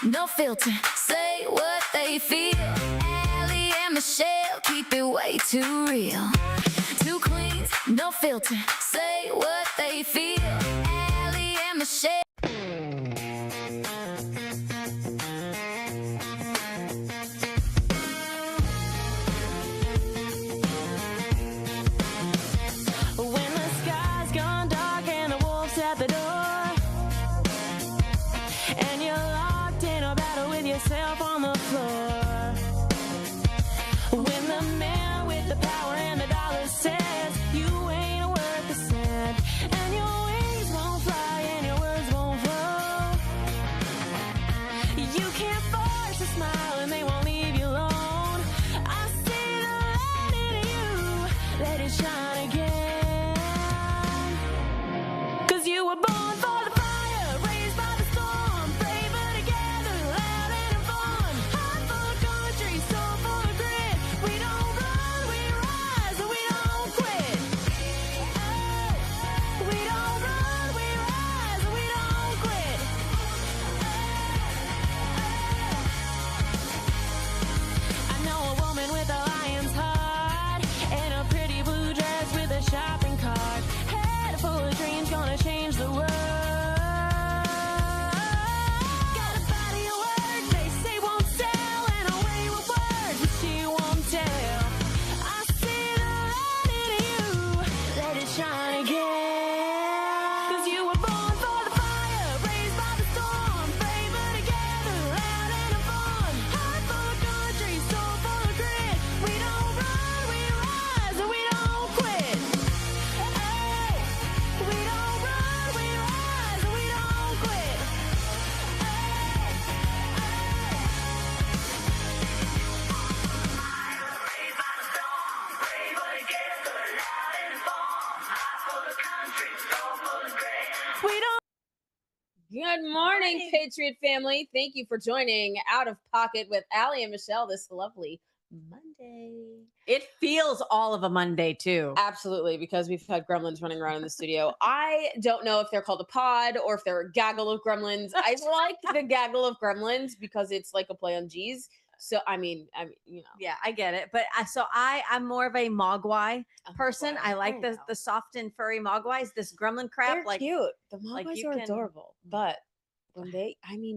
no filter, say what they feel. Allie and Michelle keep it way too real. Two queens, no filter, say what they feel. Allie and Michelle. When the sky's gone dark and the wolf's at the door, and you're locked in a battle with yourself on the floor. When the man with the power and the dollar says you ain't worth a cent, and your wings won't fly and your words won't flow. You can't force a smile and they won't leave you alone. I see the light in you, let it shine again. 'Cause you were born for the fire, raised by the storm, braver together, loud and fun. Heart full of country, soul full of grit. We don't run, we rise, and we don't quit. Oh, we don't run, we rise, and we don't quit. I know a woman with a lion's heart and a pretty blue dress with a shopping cart. Head full of dreams, gonna change the world. Got a body of work they say won't sell, and a way with words that she won't tell. I see the light in you, let it shine again. 'Cause you were born for the fire, raised by the storm, braver together, loud and fun. Heart full of country, soul full of grit. We don't run, we rise, and we don't quit. Oh, we don't run, we rise, and we don't quit. We don't. Good morning, Patriot family. Thank you for joining Out of Pocket with Allie and Michelle this lovely Monday. It feels all of a Monday too. Absolutely, because we've had gremlins running around in the studio. I don't know if they're called a pod or if they're a gaggle of gremlins. I like the gaggle of gremlins because it's like a play on G's. So I mean, you know. Yeah, I get it. But I'm more of a mogwai person. I like know. the soft and furry mogwais. This gremlin crap, They're like cute. The like mogwais you are can- adorable, but when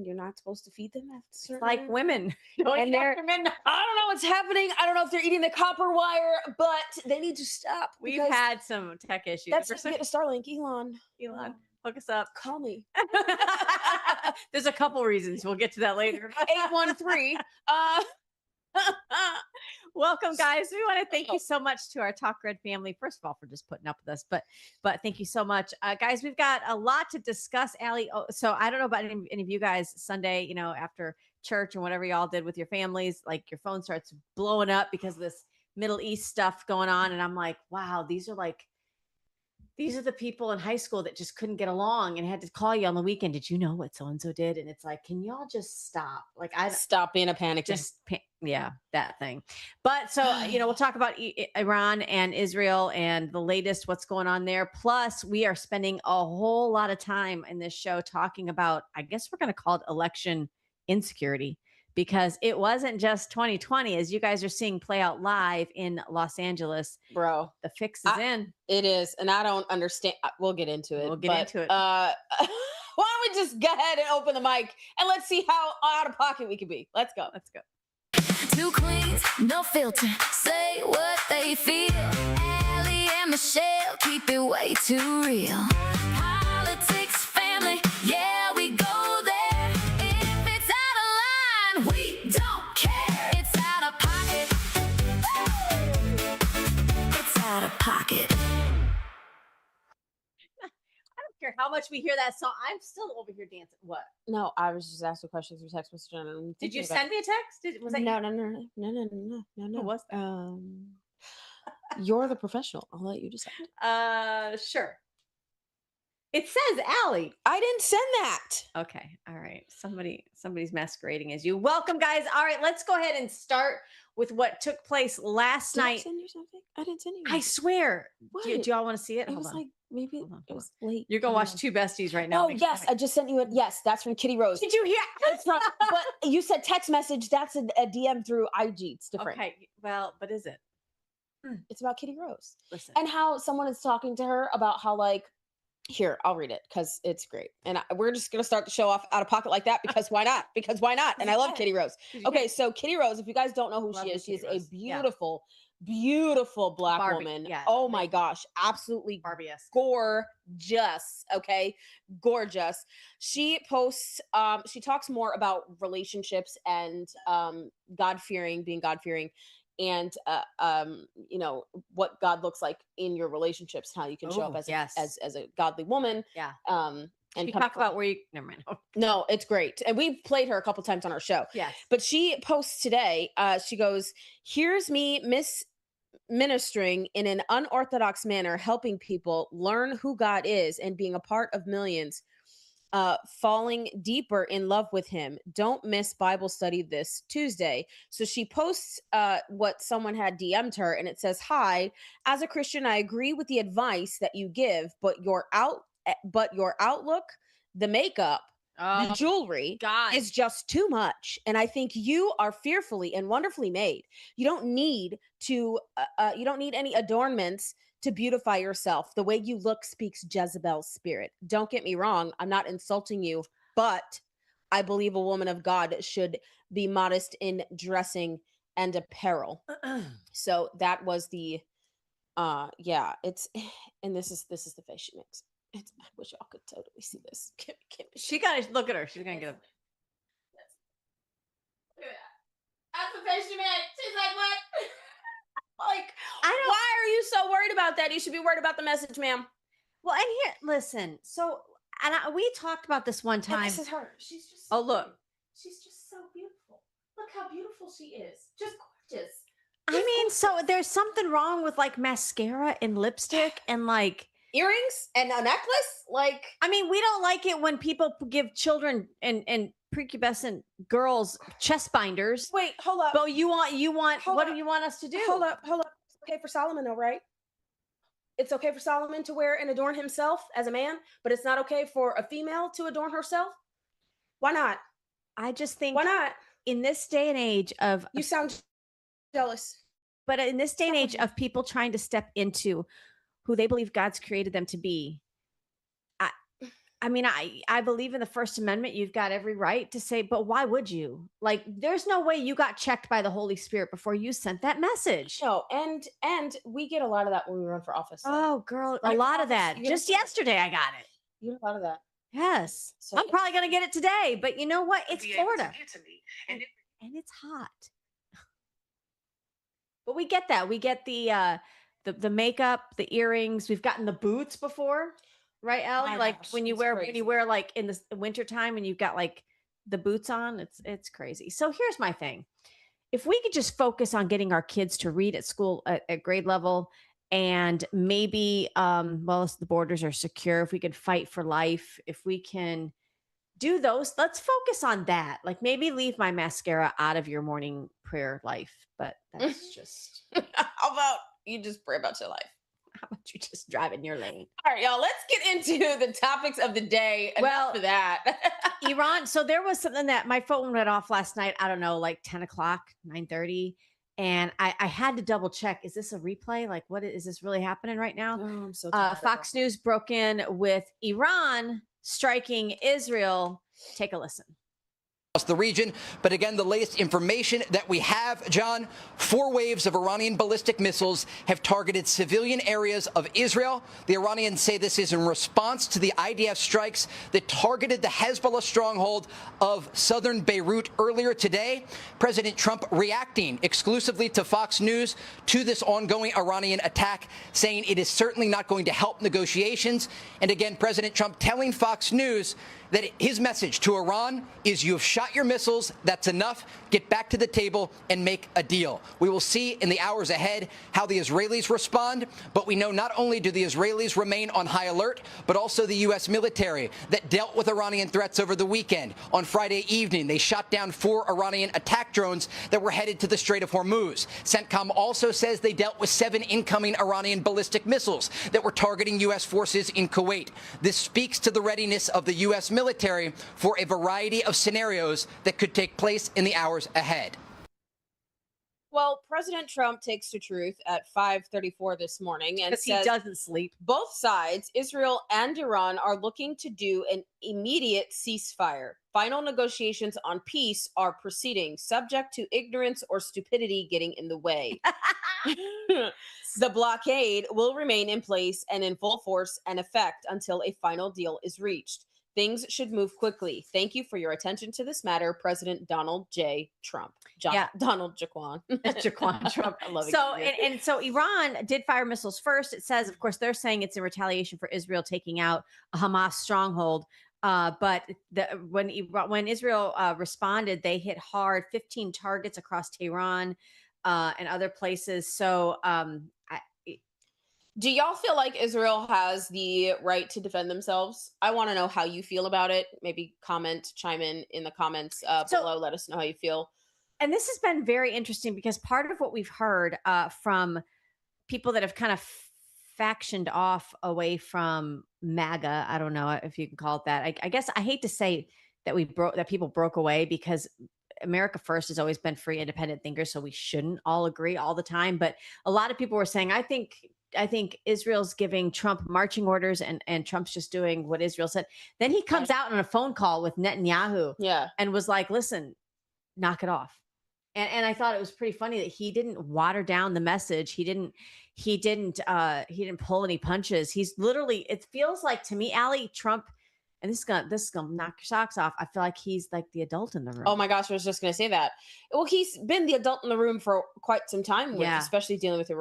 you're not supposed to feed them after certain like hours. women. And they're, I don't know what's happening. I don't know if they're eating the copper wire, but they need to stop. We've because had some tech issues. that's get a Starlink, Elon. Elon, hook us up. Call me. There's a couple reasons. We'll get to that later. 813. Welcome, guys. We want to thank you so much to our Talk Red family. First of all, for just putting up with us, but thank you so much, guys. We've got a lot to discuss, Allie. Oh, so I don't know about any of you guys. Sunday, after church and whatever y'all did with your families, like your phone starts blowing up because of this Middle East stuff going on, and I'm like, wow, these are the people in high school that just couldn't get along and had to call you on the weekend. Did you know what so-and-so did? And it's like, can y'all just stop? Like, I Stop being a panic. yeah, that thing. But so, we'll talk about Iran and Israel and the latest, what's going on there. Plus, we are spending a whole lot of time in this show talking about, I guess we're going to call it election insecurity, because it wasn't just 2020, as you guys are seeing play out live in Los Angeles. Bro, the fix is in. It is. And I don't understand. We'll get into it. Why don't we just go ahead and open the mic and let's see how out of pocket we can be. Let's go. Two queens, no filter, say what they feel. Allie and Michelle keep it way too real. Politics, family, yeah, we go there. If it's out of line, we don't care. It's out of pocket. It's out of pocket. I don't care how much we hear that song. I'm still over here dancing. What? No, I was just asking questions through text message. Did you send me a text? Was that No. Who was that? You're the professional. I'll let you decide. Sure. It says Allie. I didn't send that. Okay. All right. Somebody's masquerading as you. Welcome, guys. All right, let's go ahead and start with what took place last Did I night. send you something? I didn't send you. I swear. Do What? y'all want to see it? It Hold was on. like maybe Hold on, it hold was late. You're gonna watch Two Besties right now. Oh Make yes, sure- I just sent you a yes. That's from Kitty Rose. Did you hear? It's from, but you said text message. That's a DM through IG. It's different. Okay. Well, but is it? It's about Kitty Rose Listen. and how someone is talking to her about how like. Here, I'll read it because it's great. And we're just going to start the show off out of pocket like that because why not? Because why not? And I love Kitty Rose. Okay, so Kitty Rose, if you guys don't know who she is a beautiful, beautiful black Barbie, woman. yeah, Oh my gosh, absolutely Barbie-esque. gorgeous. Okay, gorgeous. She posts, she talks more about relationships and God-fearing, being God-fearing. And you know what God looks like in your relationships, how you can show up as as a godly woman. Yeah. And you talk about where you never mind. No, it's great. And we've played her a couple times on our show. Yes. But she posts today, she goes, "Here's me ministering in an unorthodox manner, helping people learn who God is and being a part of millions. Falling deeper in love with him. Don't miss Bible study this Tuesday." So she posts what someone had DM'd her, and it says, "Hi, as a Christian, I agree with the advice that you give, but your outlook, the makeup, the jewelry is just too much. And I think you are fearfully and wonderfully made. You don't need to you don't need any adornments to beautify yourself. The way you look speaks Jezebel's spirit. Don't get me wrong. I'm not insulting you, but I believe a woman of God should be modest in dressing and apparel." So that was the, yeah, it's, and this is the face she makes. It's, I wish y'all could totally see this. She got to look at her. She's going to get a. Look at that. That's the face she made. She's like, what? Like, don't- why are you so worried about that? You should be worried about the message, ma'am. Well, and here, listen. So, and we talked about this one And time. this is her. She's just. Oh, look. She's just so beautiful. Look how beautiful she is. Just gorgeous. I mean, so there's something wrong with like mascara and lipstick and like Earrings and a necklace. Like, I mean, we don't like it when people give children and prepubescent girls chest binders. wait, hold up. But you want Hold what up. do you want us to do? Hold up. It's okay for Solomon, though, right? It's okay for Solomon to wear and adorn himself as a man, but it's not okay for a female to adorn herself. Why not? I just think Why not? in this day and age of You sound jealous. but in this day and Stop age it. of people trying to step into who they believe God's created them to be, I mean, I believe in the First Amendment. You've got every right to say, but why would you? Like, there's no way you got checked by the Holy Spirit before you sent that message. No, and we get a lot of that when we run for office. though. Oh, girl, a Right, lot of office, that. you get Just a- yesterday, I got it. You get a lot of that. Yes, So I'm probably gonna get it today. But you know what? It's Florida, and it's hot. But we get that. We get the makeup, the earrings. We've gotten the boots before, right, Allie? My Like gosh, when you it's wear crazy. like in the winter time and you've got like the boots on. It's crazy. So here's my thing. If we could just focus on getting our kids to read at school at grade level, and maybe well, as the borders are secure, if we could fight for life, if we can do those, let's focus on that. Like maybe leave my mascara out of your morning prayer life, but that's just How about you just pray about your life? how about you just drive in your lane. All right, y'all. Let's get into the topics of the day. Well, Enough of that. Iran. So there was something that my phone went off last night. I don't know, like 10 o'clock, 9:30. And I had to double check. Is this a replay? Like, what is this really happening right now? Oh, I'm so tired. Fox News broke in with Iran striking Israel. Take a listen. The region. But again, the latest information that we have, John, 4 waves of Iranian ballistic missiles have targeted civilian areas of Israel. The Iranians say this is in response to the IDF strikes that targeted the Hezbollah stronghold of southern Beirut earlier today. President Trump reacting exclusively to Fox News to this ongoing Iranian attack, saying it is certainly not going to help negotiations. And again, President Trump telling Fox News that his message to Iran is, you have shot your missiles. That's enough. Get back to the table and make a deal. We will see in the hours ahead how the Israelis respond. But we know not only do the Israelis remain on high alert, but also the U.S. military that dealt with Iranian threats over the weekend. On Friday evening, they shot down 4 Iranian attack drones that were headed to the Strait of Hormuz. CENTCOM also says they dealt with 7 incoming Iranian ballistic missiles that were targeting U.S. forces in Kuwait. This speaks to the readiness of the U.S. military for a variety of scenarios that could take place in the hours ahead. Well, President Trump takes to truth at 5:34 this morning and Because he says doesn't sleep. both sides, Israel and Iran, are looking to do an immediate ceasefire. Final negotiations on peace are proceeding, subject to ignorance or stupidity getting in the way. The blockade will remain in place and in full force and effect until a final deal is reached. Things should move quickly. Thank you for your attention to this matter, President Donald J. Trump. Donald Jaquan. Jaquan Trump. I love it. So and so Iran did fire missiles first. It says, of course, they're saying it's in retaliation for Israel taking out a Hamas stronghold. But when Israel responded, they hit hard, 15 targets across Tehran and other places. So do y'all feel like Israel has the right to defend themselves? I want to know how you feel about it. Maybe chime in the comments below. Let us know how you feel. And this has been very interesting because part of what we've heard from people that have kind of factioned off away from MAGA, I don't know if you can call it that. I guess I hate to say that people broke away, because America first has always been free, independent thinkers, so we shouldn't all agree all the time. But a lot of people were saying, I think Israel's giving Trump marching orders and Trump's just doing what Israel said. Then he comes out on a phone call with Netanyahu and was like, listen, knock it off. And I thought it was pretty funny that he didn't water down the message. He didn't pull any punches. He's literally, it feels like to me, Allie, Trump, and this is gonna knock your socks off. I feel like he's like the adult in the room. Oh my gosh, I was just gonna say that. Well, he's been the adult in the room for quite some time, especially dealing with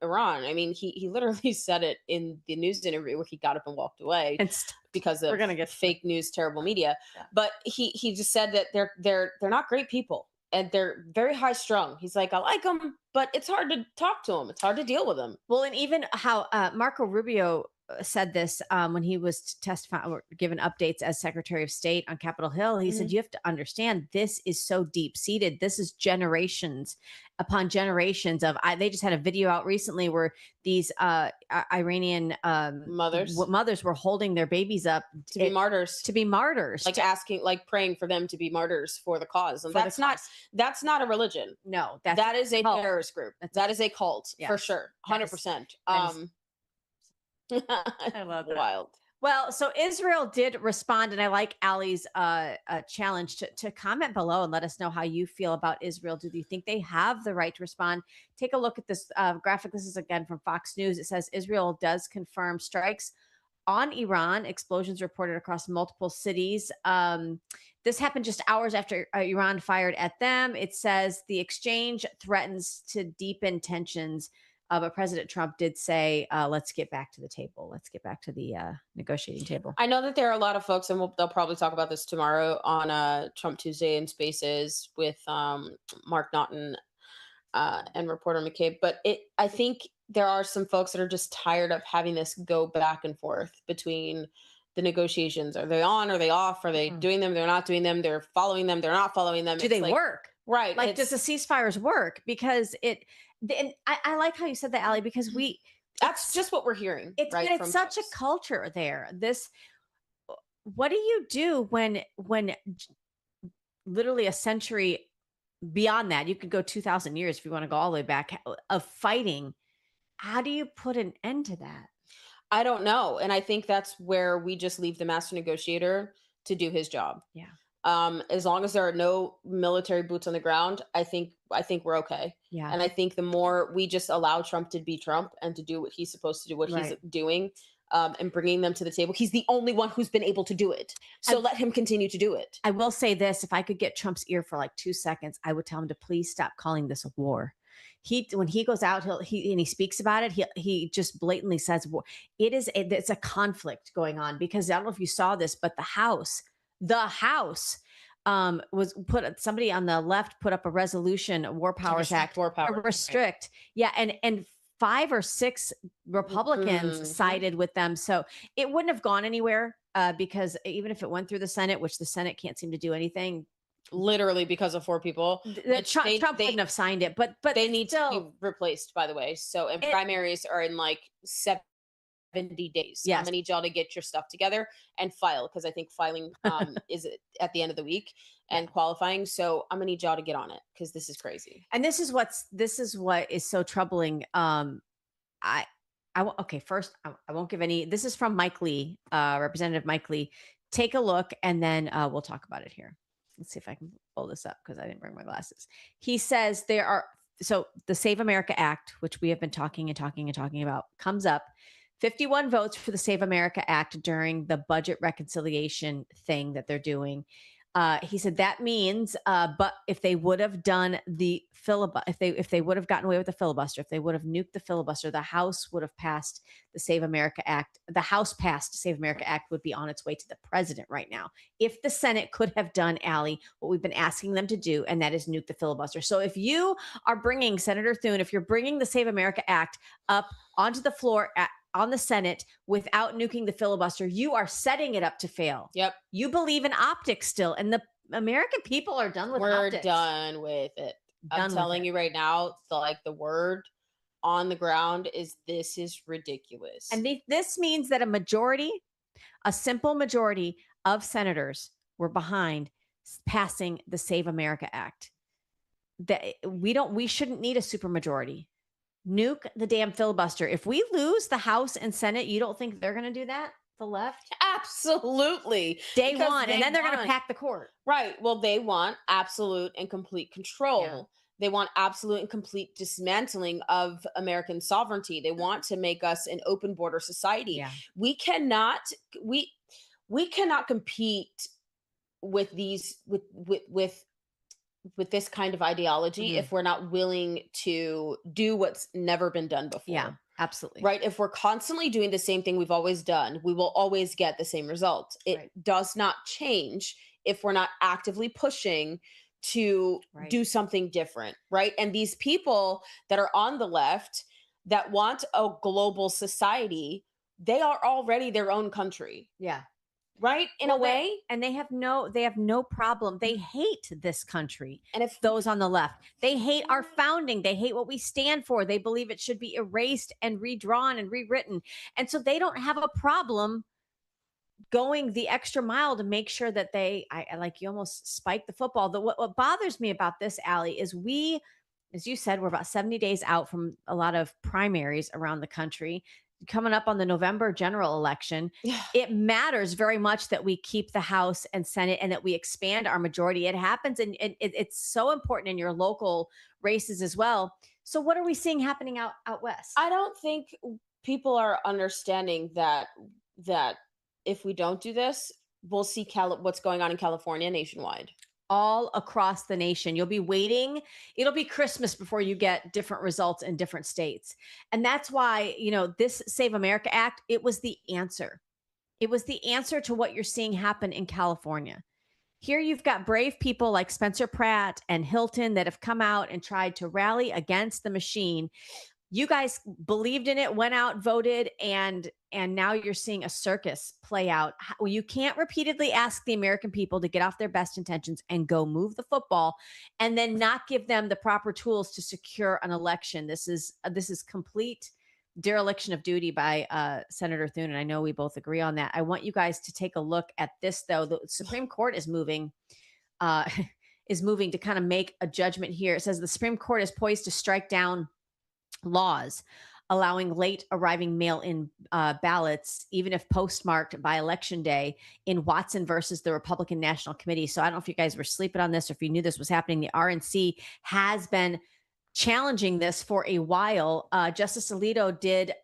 Iran. I mean, he literally said it in the news interview where he got up and walked away because of fake news, terrible media. Yeah. But he just said that they're not great people. And they're very high strung. He's like, I like them, but it's hard to talk to them. It's hard to deal with them. Well, and even how Marco Rubio said this when he was testifying or given updates as Secretary of State on Capitol Hill. He said, you have to understand, this is so deep seated. This is generations upon generations of, they just had a video out recently where these Iranian mothers were holding their babies up to be martyrs, like praying for them to be martyrs for the cause. And that's not a religion. No, that is a terrorist group. That is a cult for sure. 100%. I love that. Wild. Well, so Israel did respond, and I like Allie's challenge to comment below and let us know how you feel about Israel. Do you think they have the right to respond? Take a look at this graphic. This is again from Fox News. It says Israel does confirm strikes on Iran, explosions reported across multiple cities. This happened just hours after Iran fired at them. It says the exchange threatens to deepen tensions. But President Trump did say, let's get back to the table. Let's get back to the negotiating table. I know that there are a lot of folks, and they'll probably talk about this tomorrow on Trump Tuesday in Spaces with Mark Naughton and reporter McCabe. But I think there are some folks that are just tired of having this go back and forth between the negotiations. Are they on? Are they off? Are they doing them? They're not doing them. They're following them. They're not following them. Do they work? Right. Like, does the ceasefires work? Because and I like how you said that, Allie, because that's just what we're hearing. It's such a culture there. What do you do when literally a century beyond that, you could go 2,000 years if you want to go all the way back, of fighting? How do you put an end to that? I don't know. And I think that's where we just leave the master negotiator to do his job. Yeah. As long as there are no military boots on the ground, I think we're okay. Yeah. And I think the more we just allow Trump to be Trump and to do what he's supposed to do, what he's doing, and bringing them to the table, he's the only one who's been able to do it. So let him continue to do it. I will say this: if I could get Trump's ear for like 2 seconds, I would tell him to please stop calling this a war. When he goes out, he speaks about it. He just blatantly says it's a conflict going on, because I don't know if you saw this, but the House The House was somebody on the left put up a resolution, a War Powers restrict Act, war to powers, right. restrict. Yeah, and 5 or 6 Republicans Mhm. sided with them, so it wouldn't have gone anywhere because even if it went through the Senate, which the Senate can't seem to do anything, Literally because of 4 people, which Trump wouldn't have signed it. But they need to be still, replaced, by the way. So, and it primaries are in like 70 days. I'm yes. gonna need y'all to get your stuff together and file, because I think filing is at the end of the week and qualifying. So I'm gonna need y'all to get on it because this is crazy. And this is what is so troubling. I okay, first I won't give any. This is from Mike Lee, Representative Mike Lee. Take a look, and then we'll talk about it here. Let's see if I can pull this up because I didn't bring my glasses. He says the Save America Act, which we have been talking about, comes up. 51 votes for the Save America Act during the budget reconciliation thing that they're doing. He said that means, but if they would have done the filibuster, if they would have gotten away with the filibuster, if they would have nuked the filibuster, the House would have passed the Save America Act. The House passed Save America Act would be on its way to the president right now. If the Senate could have done, Allie, what we've been asking them to do, and that is nuke the filibuster. So if you are bringing Senator Thune, if you're bringing the Save America Act up onto the floor on the Senate without nuking the filibuster, you are setting it up to fail. Yep. You believe in optics still, and the American people are done with We're optics. done with it. I'm telling you right now, the word on the ground is this is ridiculous. And this means that a simple majority of senators were behind passing the Save America Act. That we shouldn't need a supermajority. Nuke the damn filibuster. If we lose the House and Senate, you don't think they're going to do that? The left? Absolutely. Day Because one, and then they're going to want- pack the court. Right. Well, they want absolute and complete control. Yeah. They want absolute and complete dismantling of American sovereignty. They want to make us an open border society. Yeah. We cannot we cannot compete with these with this kind of ideology Mhm. if we're not willing to do what's never been done before. Yeah, absolutely. Right. If we're constantly doing the same thing we've always done, we will always get the same result. It Right. does not change if we're not actively pushing to Right. do something different. Right. And these people that are on the left that want a global society, they are already their own country. Yeah. Right. In Well, a way. And they have no problem. They hate this country. And if Those on the left, they hate our founding. They hate what we stand for. They believe it should be erased and redrawn and rewritten. And so they don't have a problem going the extra mile to make sure that I like you almost spike the football. What bothers me about this, Allie, is as you said, we're about 70 days out from a lot of primaries around the country. Coming up on the November general election, it matters very much that we keep the House and Senate and that we expand our majority. It happens, and it's so important in your local races as well. So what are we seeing happening out west? I don't think people are understanding that if we don't do this, we'll see what's going on in California nationwide. All across the nation. You'll be waiting. It'll be Christmas before you get different results in different states. And that's why, this Save America Act, it was the answer. It was the answer to what you're seeing happen in California. Here you've got brave people like Spencer Pratt and Hilton that have come out and tried to rally against the machine. You guys believed in it, went out, voted, and now you're seeing a circus play out. You can't repeatedly ask the American people to get off their best intentions and go move the football and then not give them the proper tools to secure an election. This is complete dereliction of duty by Senator Thune, and I know we both agree on that. I want you guys to take a look at this, though. The Supreme Court is moving to kind of make a judgment here. It says the Supreme Court is poised to strike down laws allowing late arriving mail-in ballots, even if postmarked by Election Day, in Watson versus the Republican National Committee. So I don't know if you guys were sleeping on this or if you knew this was happening. The RNC has been challenging this for a while. Justice Alito did.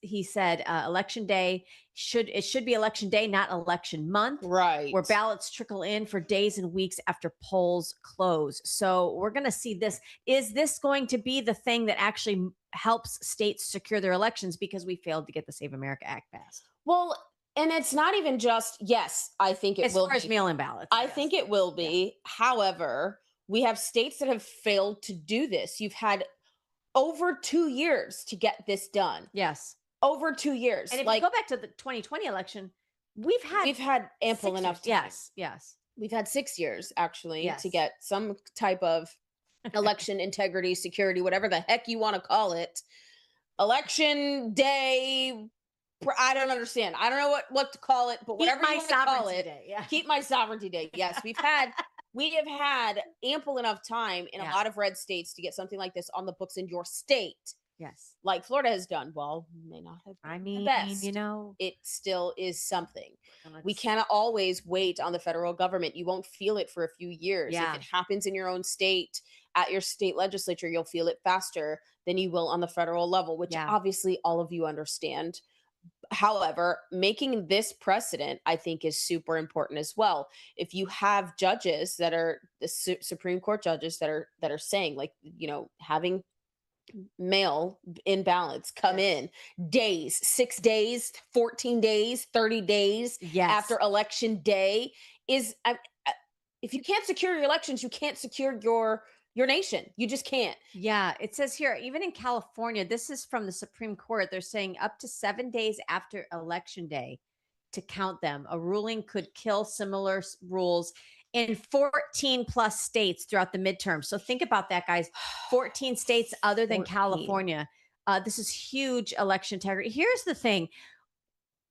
He said Election Day should be Election Day, not election month, right? Where ballots trickle in for days and weeks after polls close. So we're going to see this. Is this going to be the thing that actually helps states secure their elections because we failed to get the Save America Act passed? Well, And it's not even just, yes, I think it As will far as be. mail-in ballots. I yes. think it will be. However, we have states that have failed to do this. You've had over 2 years to get this done. Yes. Over 2 years. And if Like, you go back to the 2020 election, we've had ample 6 enough years. time. Yes. Yes. We've had 6 years actually to Yes. get some type of election integrity, security, whatever the heck you want to call it. Election day. I don't understand. I don't know what to call it, but Keep whatever my you want to call sovereignty it. day. Yeah. Keep my sovereignty day. Yes, we have had ample enough time in a Yeah. lot of red states to get something like this on the books in your state, Yes. like Florida has done. Well, may not have been I the mean, best. you know, It still is something. We let's- cannot always wait on the federal government. You won't feel it for a few years. Yeah. If it happens in your own state, at your state legislature, you'll feel it faster than you will on the federal level, which Yeah. obviously all of you understand. However, making this precedent, I think, is super important as well. If you have judges that are the Supreme Court judges that are saying, like, having mail in ballots come Yes. in days, 6 days, 14 days, 30 days Yes. after election day is if you can't secure your elections, you can't secure your nation. You just can't. Yeah, it says here, even in California, this is from the Supreme Court. They're saying up to 7 days after election day to count them. A ruling could kill similar rules in 14 plus states throughout the midterm. So think about that, guys. 14 states other than 14. California. This is huge election integrity. Here's the thing.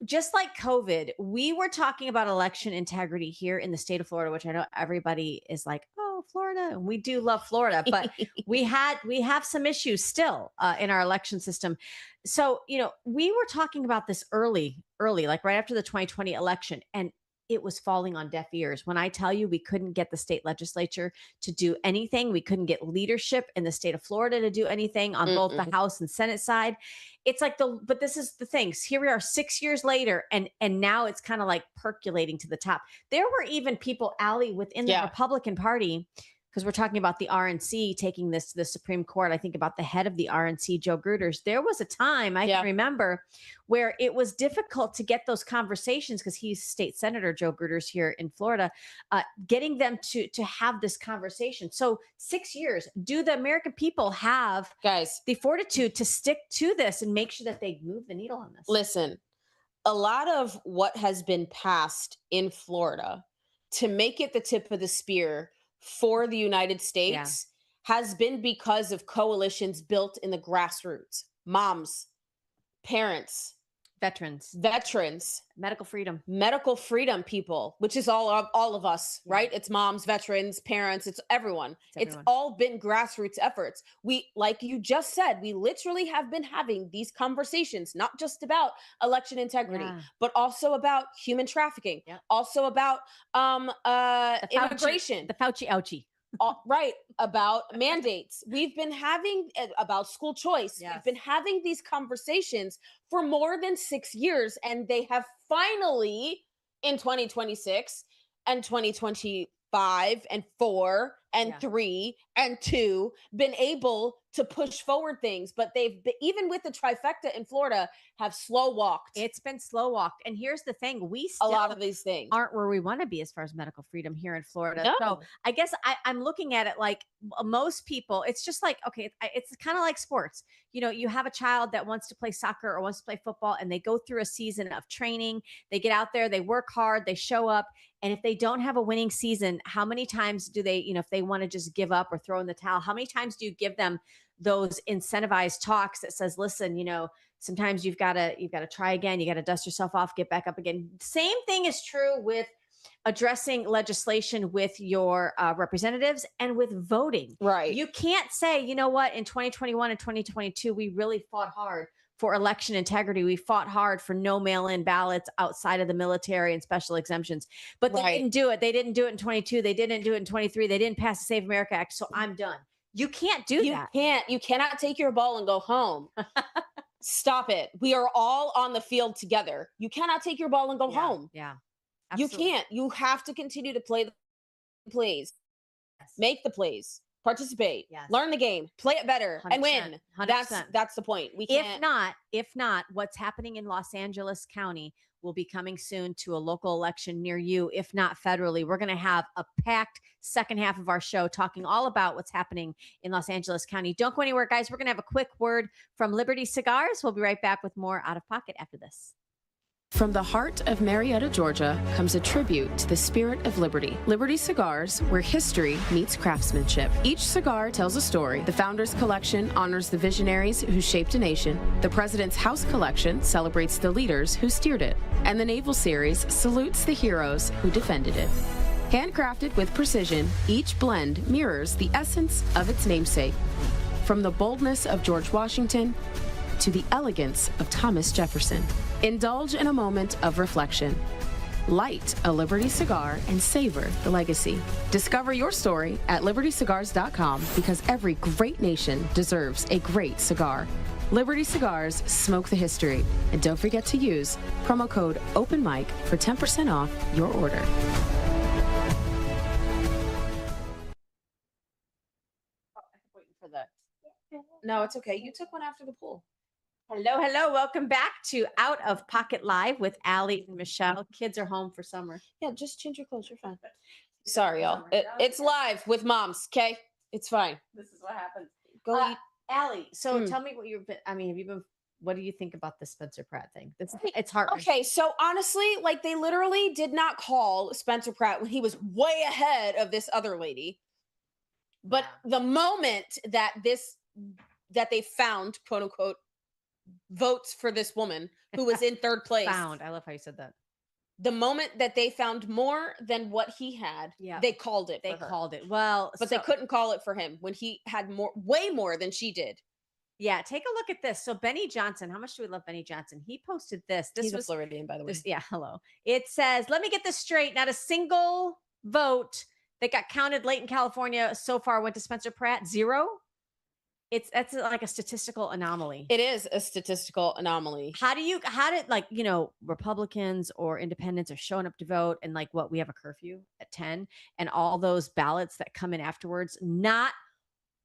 Just like COVID, we were talking about election integrity here in the state of Florida, which I know everybody is like, "Oh, Florida," and we do love Florida, but we have some issues still in our election system. So, we were talking about this early, like right after the 2020 election, and it was falling on deaf ears. When I tell you we couldn't get the state legislature to do anything, we couldn't get leadership in the state of Florida to do anything on both the House and Senate side. It's like but this is the thing. Here we are 6 years later, and now it's kind of like percolating to the top. There were even people, Allie, within the Republican Party, because we're talking about the RNC taking this to the Supreme Court. I think about the head of the RNC, Joe Gruters. There was a time I can remember where it was difficult to get those conversations, because he's state senator, Joe Gruters, here in Florida, getting them to have this conversation. So 6 years, do the American people have, guys, the fortitude to stick to this and make sure that they move the needle on this? Listen, a lot of what has been passed in Florida to make it the tip of the spear for the United States has been because of coalitions built in the grassroots. Moms, parents, veterans, medical freedom people, which is all of us, right? It's moms, veterans, parents, it's everyone. It's all been grassroots efforts. We, like you just said, we literally have been having these conversations, not just about election integrity, but also about human trafficking, also about immigration, the Fauci ouchie. Right, about mandates. We've been having about school choice. We've been having these conversations for more than 6 years, and they have finally, in 2026 and 2025 and 4 and 3 and 2, been able to push forward things. But they've been, even with the trifecta in Florida, have slow walked. It's been slow walked. And here's the thing, we still a lot of these things aren't where we want to be as far as medical freedom here in Florida. No. So I guess I'm looking at it like most people, it's just like, okay, it's kind of like sports. You have a child that wants to play soccer or wants to play football, and they go through a season of training. They get out there, they work hard, they show up. And if they don't have a winning season, how many times do they, if they want to just give up or throw in the towel, how many times do you give them those incentivized talks that says, listen, sometimes you've got to try again. You got to dust yourself off, get back up again. Same thing is true with addressing legislation with your representatives and with voting. Right. You can't say, you know what, in 2021 and 2022, we really fought hard for election integrity. We fought hard for no mail-in ballots outside of the military and special exemptions, but they didn't do it. They didn't do it in 22. They didn't do it in 23. They didn't pass the Save America Act. So I'm done. You can't do that. You cannot take your ball and go home. Stop it. We are all on the field together. You cannot take your ball and go home. Yeah. Absolutely. You can't. You have to continue to play the plays. Make the plays. Participate. Learn the game. Play it better and win. 100%. That's the point. We can't. If not, what's happening in Los Angeles County will be coming soon to a local election near you, if not federally. We're going to have a packed second half of our show talking all about what's happening in Los Angeles County. Don't go anywhere, guys. We're going to have a quick word from Liberty Cigars. We'll be right back with more Out of Pocket after this. From the heart of Marietta, Georgia, comes a tribute to the spirit of liberty. Liberty Cigars, where history meets craftsmanship. Each cigar tells a story. The Founders Collection honors the visionaries who shaped a nation. The President's House Collection celebrates the leaders who steered it. And the Naval Series salutes the heroes who defended it. Handcrafted with precision, each blend mirrors the essence of its namesake. From the boldness of George Washington to the elegance of Thomas Jefferson. Indulge in a moment of reflection. Light a Liberty cigar and savor the legacy. Discover your story at libertycigars.com, because every great nation deserves a great cigar. Liberty Cigars, smoke the history. And don't forget to use promo code OpenMic for 10% off your order. No, it's okay. You took one after the pool. Hello, hello. Welcome back to Out of Pocket Live with Allie and Michelle. Kids are home for summer. Yeah, just change your clothes. You're fine. Sorry, y'all. It's live with moms, okay? It's fine. This is what happens. Go eat. Allie, so tell me what what do you think about the Spencer Pratt thing? It's hard. Okay, so honestly, like, they literally did not call Spencer Pratt when he was way ahead of this other lady. But the moment that they found, quote unquote, votes for this woman who was in third place. I love how you said that. The moment that they found more than what he had, they called it. Well, but they couldn't call it for him when he had way more than she did. Yeah, take a look at this. So Benny Johnson, how much do we love Benny Johnson? He posted this. He's a Floridian, by the way. Hello. It says, let me get this straight. Not a single vote that got counted late in California so far went to Spencer Pratt. 0. That's like a statistical anomaly. It is a statistical anomaly. How did Republicans or independents are showing up to vote, and like we have a curfew at 10, and all those ballots that come in afterwards, not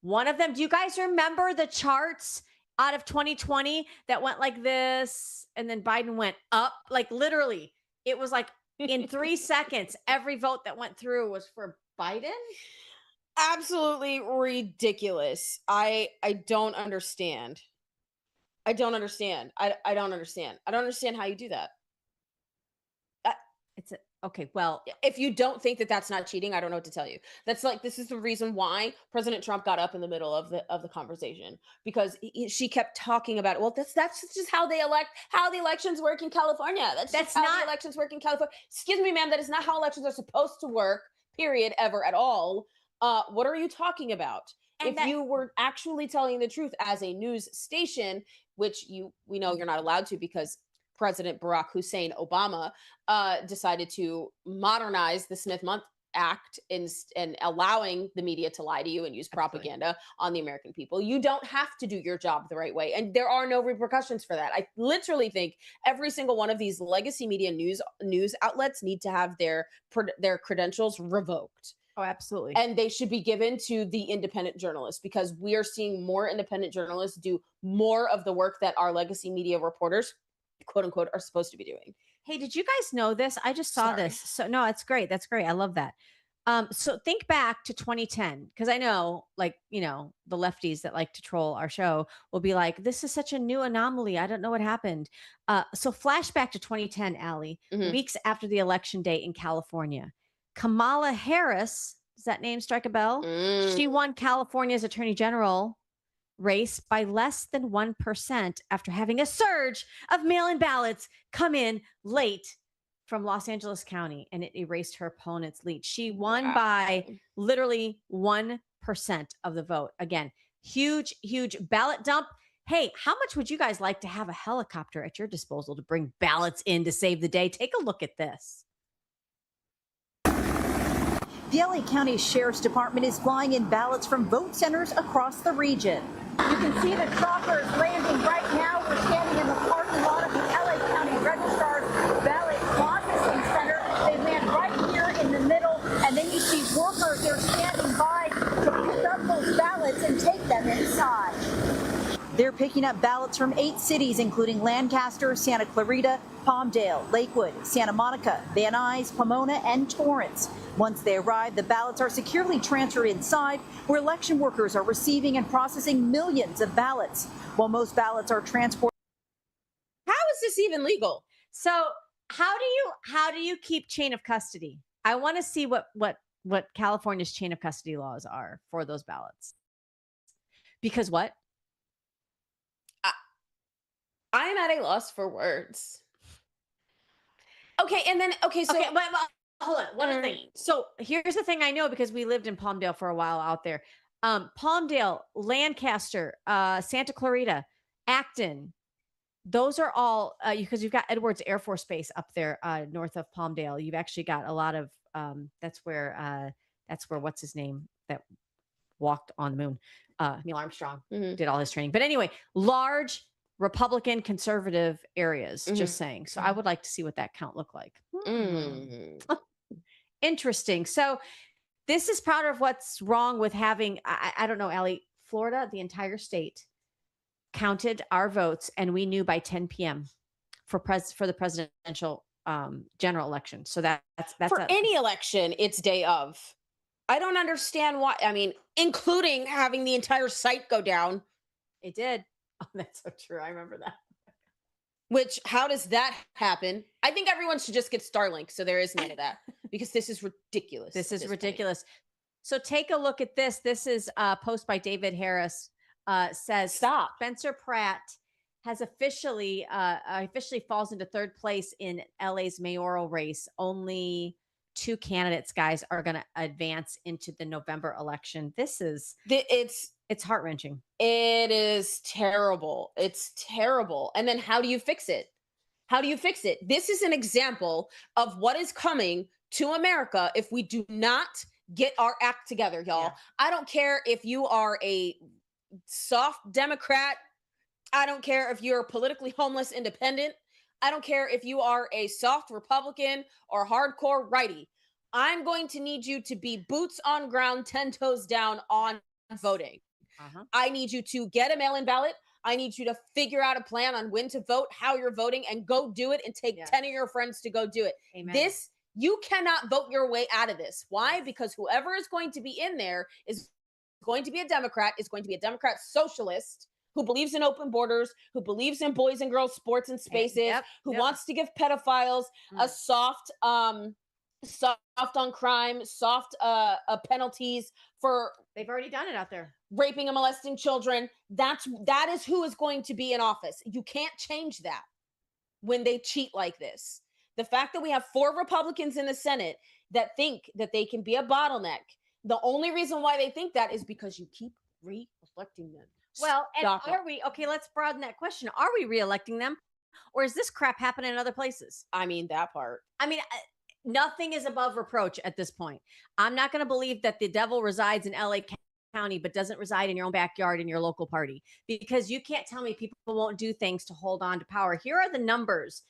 one of them. Do you guys remember the charts out of 2020 that went like this, and then Biden went up? Like, literally, it was like in 3 seconds, every vote that went through was for Biden. Absolutely ridiculous. I don't understand. I don't understand how you do that. Okay. Well, if you don't think that that's not cheating, I don't know what to tell you. That's like, this is the reason why President Trump got up in the middle of the conversation, because she kept talking about it. Well, that's just how the elections work in California. That's how the elections work in California. Excuse me, ma'am. That is not how elections are supposed to work. Period. Ever at all. What are you talking about? And if you were actually telling the truth as a news station, which we know you're not allowed to, because President Barack Hussein Obama decided to modernize the Smith-Month Act and allowing the media to lie to you and use propaganda on the American people. You don't have to do your job the right way, and there are no repercussions for that. I literally think every single one of these legacy media news outlets need to have their credentials revoked. Oh, absolutely. And they should be given to the independent journalists, because we are seeing more independent journalists do more of the work that our legacy media reporters, quote unquote, are supposed to be doing. Hey, did you guys know this? I just saw this. So no, it's great. That's great. I love that. So think back to 2010, because I know, like, the lefties that like to troll our show will be like, this is such a new anomaly. I don't know what happened. So flashback to 2010, Allie, weeks after the election day in California. Kamala Harris, does that name strike a bell? She won California's attorney general race by less than 1% after having a surge of mail-in ballots come in late from Los Angeles County, and it erased her opponent's lead. She won by literally 1% of the vote. Again, huge ballot dump. Hey, how much would you guys like to have a helicopter at your disposal to bring ballots in to save the day? Take a look at this. The LA County Sheriff's Department is flying in ballots from vote centers across the region. You can see the choppers landing right now. We're standing in the parking lot of the LA County Registrar's Ballot Processing Center. They land right here in the middle, and then you see workers, they're standing by to pick up those ballots and take them inside. They're picking up ballots from 8 cities, including Lancaster, Santa Clarita, Palmdale, Lakewood, Santa Monica, Van Nuys, Pomona, and Torrance. Once they arrive, the ballots are securely transferred inside, where election workers are receiving and processing millions of ballots. While most ballots are transported. How is this even legal? So how do you keep chain of custody? I want to see what California's chain of custody laws are for those ballots. Because what? I'm at a loss for words. Okay, and then so Okay, but hold on. One thing. So here's the thing I know because we lived in Palmdale for a while out there. Palmdale, Lancaster, Santa Clarita, Acton. Those are all because you've got Edwards Air Force Base up there north of Palmdale. You've actually got a lot of that's where what's his name that walked on the moon, Neil Armstrong did all his training. But anyway, large Republican conservative areas. Just saying. So I would like to see what that count looked like. Interesting. So this is part of what's wrong with having. I don't know, Allie. Florida, the entire state counted our votes, and we knew by 10 p.m. for the presidential general election. So that's for any election, it's day of. I don't understand why. I mean, including having the entire site go down. It did. Oh, that's so true. I remember that. Which, how does that happen? I think everyone should just get Starlink, so there is none of that, because this is ridiculous. This is ridiculous. So take a look at this. This is a post by David Harris. Says Stop. Spencer Pratt has officially falls into third place in LA's mayoral race. Only 2 candidates, guys, are going to advance into the November election. It's heart-wrenching. It is terrible. It's terrible. And then how do you fix it? How do you fix it? This is an example of what is coming to America if we do not get our act together, y'all. Yeah. I don't care if you are a soft Democrat. I don't care if you're a politically homeless independent. I don't care if you are a soft Republican or hardcore righty. I'm going to need you to be boots on ground, 10 toes down on voting. I need you to get a mail-in ballot. I need you to figure out a plan on when to vote, how you're voting, and go do it, and take 10 of your friends to go do it. Amen. You cannot vote your way out of this. Why? Because whoever is going to be in there is going to be a Democrat, is going to be a Democrat socialist who believes in open borders, who believes in boys and girls sports and spaces, who wants to give pedophiles a soft on crime, soft penalties for they've already done it out there. Raping and molesting children. That is who is going to be in office. You can't change that when they cheat like this. The fact that we have 4 Republicans in the Senate that think that they can be a bottleneck. The only reason why they think that is because you keep re-electing them. Well, and are we, okay, let's broaden that question. Are we re-electing them? Or is this crap happening in other places? I mean, that part. I mean, nothing is above reproach at this point. I'm not going to believe that the devil resides in LA County, but doesn't reside in your own backyard in your local party, because you can't tell me people won't do things to hold on to power. Here are the numbers.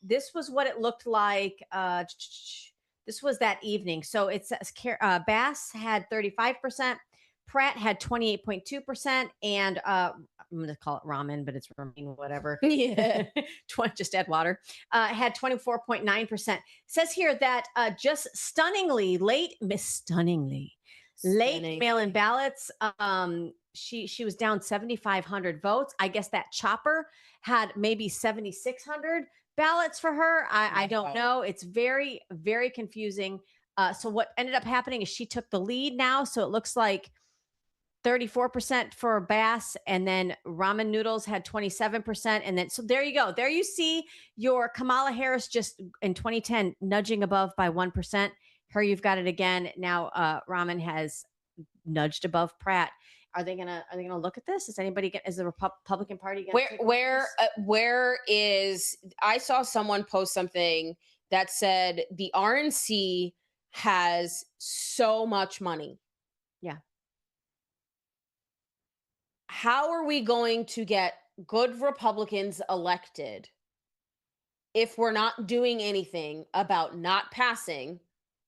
This was what it looked like. This was that evening. So it says Bass had 35%, Pratt had 28.2%, and I'm going to call it ramen, but it's ramen, whatever. Yeah. Just add water. Had 24.9%. Says here that just stunningly late mail-in ballots. She was down 7,500 votes. I guess that chopper had maybe 7,600 ballots for her. I don't know. It's very, very confusing. So what ended up happening is she took the lead now. So it looks like 34% for Bass, and then ramen noodles had 27%. And then, so there you go. There you see your Kamala Harris just in 2010 nudging above by 1%. Here you've got it again. Now ramen has nudged above Pratt. Are they gonna look at this? Is the Republican Party gonna where is, I saw someone post something that said the RNC has so much money. Yeah. How are we going to get good Republicans elected if we're not doing anything about not passing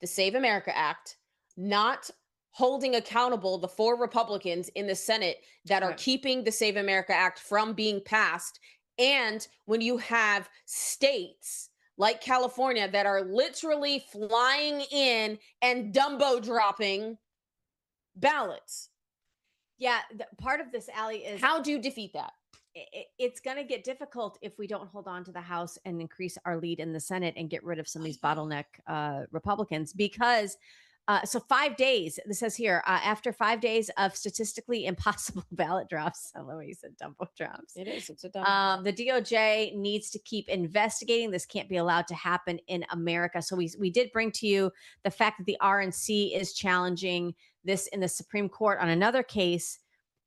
the Save America Act, not holding accountable the 4 Republicans in the Senate that are Right. keeping the Save America Act from being passed. And when you have states like California that are literally flying in and Dumbo dropping ballots, Yeah, part of this, Allie, is how do you defeat that? it's going to get difficult if we don't hold on to the House and increase our lead in the Senate and get rid of some of these bottleneck Republicans. Because so 5 days, this says here, after 5 days of statistically impossible ballot drops, I love what you said, Dumbo drops. It is. It's a dumb. The DOJ needs to keep investigating. This can't be allowed to happen in America. So we did bring to you the fact that the RNC is challenging this in the Supreme Court on another case.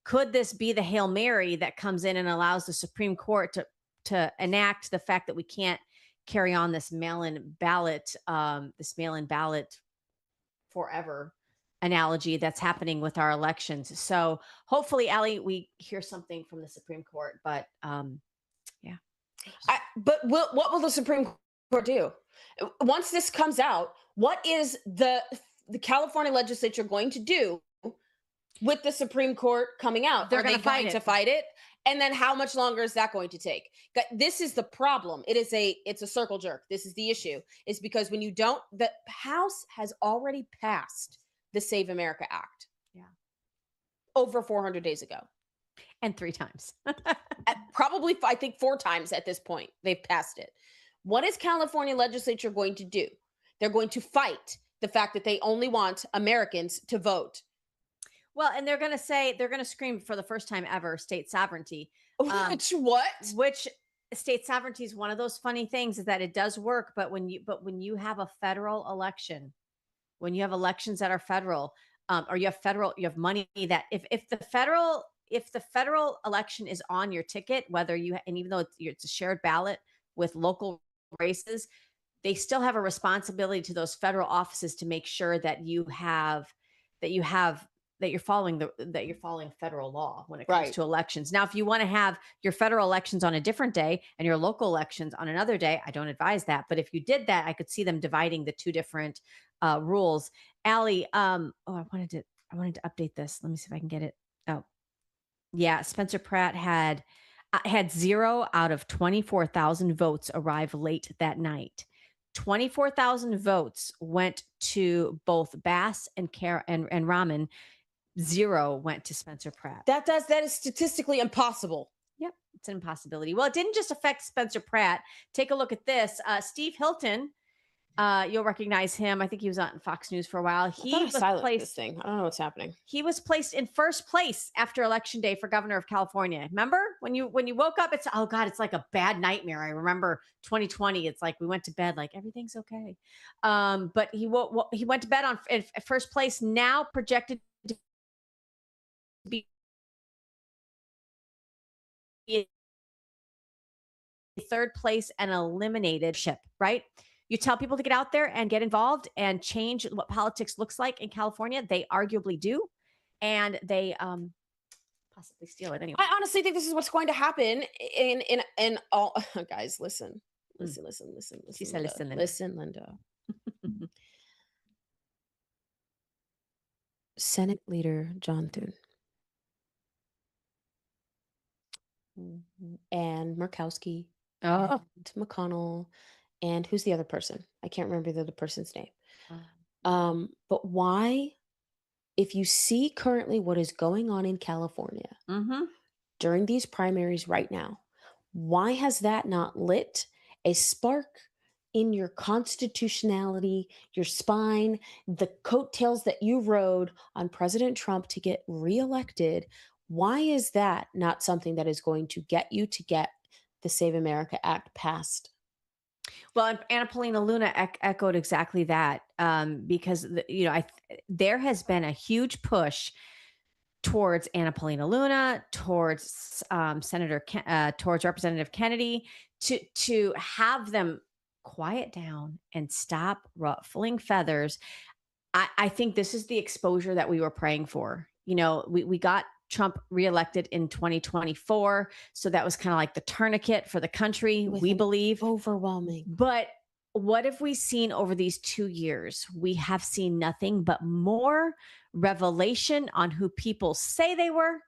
Could this be the Hail Mary that comes in and allows the Supreme Court to enact the fact that we can't carry on this mail-in ballot forever analogy that's happening with our elections? So hopefully, Allie, we hear something from the Supreme Court. But yeah. But what will the Supreme Court do once this comes out? What is the California legislature going to do with the Supreme Court coming out? They're Are they gonna fight going it. to fight it? And then how much longer is that going to take? This is the problem. It's a circle jerk. This is the issue. Is because when you don't, the House has already passed the Save America Act. Yeah. Over 400 days ago. And 3 times. Probably, I think 4 times at this point, they've passed it. What is California legislature going to do? They're going to fight the fact that they only want Americans to vote. Well, and they're going to scream for the first time ever, state sovereignty. Which state sovereignty is one of those funny things, is that it does work. But when you have a federal election, when you have elections that are federal, or you have money that if the federal election is on your ticket, and even though it's a shared ballot with local races, they still have a responsibility to those federal offices to make sure that you're following federal law when it comes Right. to elections. Now, if you want to have your federal elections on a different day and your local elections on another day, I don't advise that. But if you did that, I could see them dividing the 2 different rules. Allie, I wanted to update this. Let me see if I can get it. Oh, yeah. Spencer Pratt had 0 out of 24,000 votes arrive late that night. 24,000 votes went to both Bass and Rahman. 0 went to Spencer Pratt. That is statistically impossible. Yep, it's an impossibility. Well, it didn't just affect Spencer Pratt. Take a look at this. Steve Hilton, you'll recognize him. I think he was on Fox News for a while. He was placed. This thing. I don't know what's happening. He was placed in first place after Election Day for governor of California. Remember when you woke up? It's, oh God, it's like a bad nightmare. I remember 2020. It's like we went to bed like everything's okay, but he went to bed in first place. Now projected to be third place and eliminated ship, right? You tell people to get out there and get involved and change what politics looks like in California. They arguably do. And they possibly steal it anyway. I honestly think this is what's going to happen in all guys, listen. She said, listen, Linda. Listen, Linda. Senate Leader John Thune and Murkowski and McConnell and who's the other person? I can't remember the other person's name. But why, if you see currently what is going on in California during these primaries right now, why has that not lit a spark in your constitutionality, your spine, the coattails that you rode on President Trump to get reelected? Why is that not something that is going to get you to get the Save America Act passed? Well, Anna Paulina Luna echoed exactly that, because there has been a huge push towards Anna Paulina Luna, towards towards Representative Kennedy, to have them quiet down and stop ruffling feathers. I think this is the exposure that we were praying for. We got Trump reelected in 2024. So that was kind of like the tourniquet for the country, we believe. Overwhelming. But what have we seen over these 2 years? We have seen nothing but more revelation on who people say they were